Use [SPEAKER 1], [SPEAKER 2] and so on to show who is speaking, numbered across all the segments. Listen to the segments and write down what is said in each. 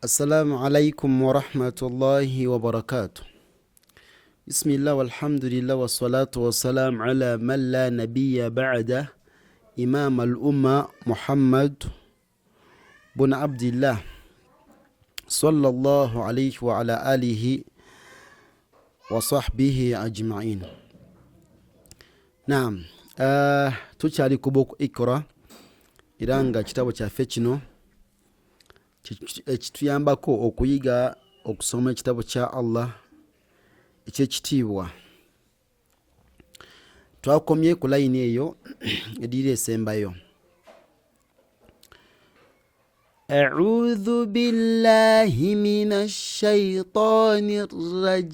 [SPEAKER 1] Assalāmu alaykum wa rahmatullāhi wa barakātuh. Bismillah walhamdulillah wa salatu wa salam ala man la nabiyya ba'da imam al-umma Muhammad bin Abdillah sallallahu alayhi wa ala alihi wa sahbihi ajma'in. Naam, tukyali ku Buku Iqro iranga kitabo kyaffe kino ekituyambako okuyiga okusoma ekitabo kya Allah ekyekitiibwa. Twakomye ku layini eyo edira esembayo. A'udhu billahi minash shaitanir rajim.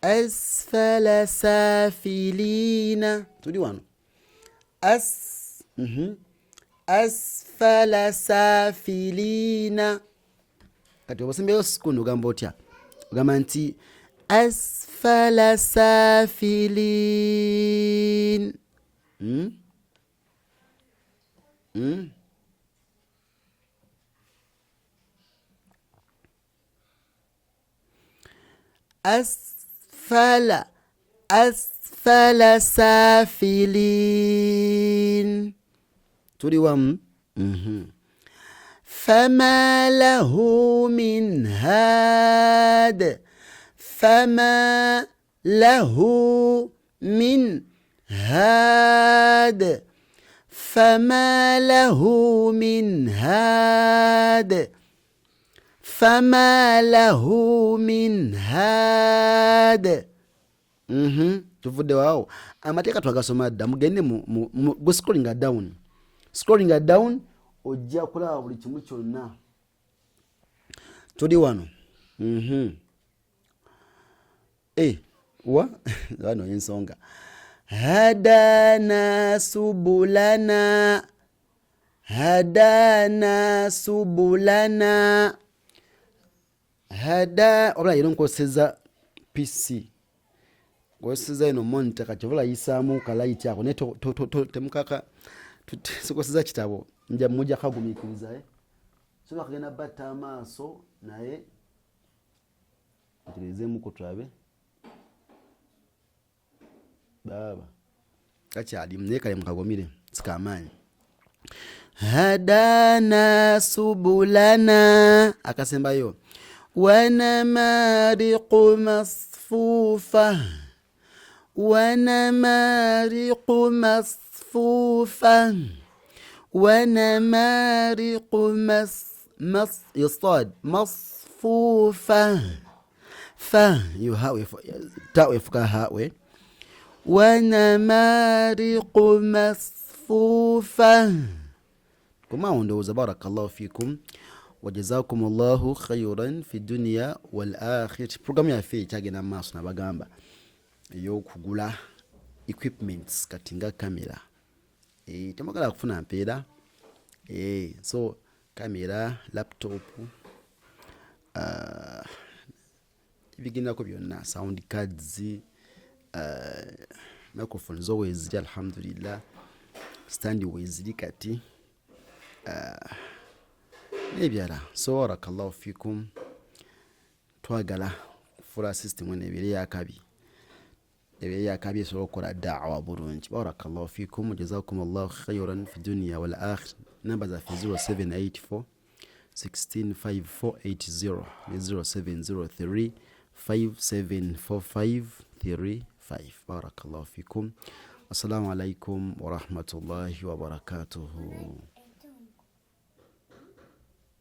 [SPEAKER 1] Asfala safilina. Tuli wano. Asfala safilina. Kati obasembeyo sukuni ogamba otya? Ogamba nti asfala safilin. Asfala safilin. Tuli wamu. فما له من هاد. فما له من هاد. فما له من هاد. فما له من هاد. Tuvudde waawo amateeka twagasoma dda mugende go scrolling down. Scrolling down ojja kulaba buli kimu kyonna. Tuli wano. Wano ensonga. Hadana subulana. Hadana subulana. Obula yero nkoseza PC. Nkoseza ino monitor kati obula yisaamu kalaiti ako ne temukaka tukoseza kitabo. Mujja kagumikiriza so bakagenda batta amaaso naye tuterezeemu ko twabe baba kakyali mnekale mukagomire sikamaanyi. Hadana subulana akasembayo wanamariqu masfufa. Wanamariqu masfufa. ونمارق يصاد مصفوفة هاوي ونمارق مصفوفة. كما وندوز بارك الله فيكم وجزاكم الله خيرا في الدنيا والآخرة. program ya fe chagena maso na bagamba yo kugula equipments katinga kamera. Temagala kufuna mpeera. So kamera, laptop, ibigendako byonna, sound cards, microphones weziri alhamdulillah, stand weziri kati, nebyala. So barakallahu fikum. Twagala kufula system nebiri yakabi. يا كابي سوكر الدعوة برونج. بارك الله فيكم وجزاكم الله خيرا في الدنيا والآخرة. نبذ في 0784 165480 0703 574535. بارك الله فيكم. السلام عليكم ورحمة الله وبركاته.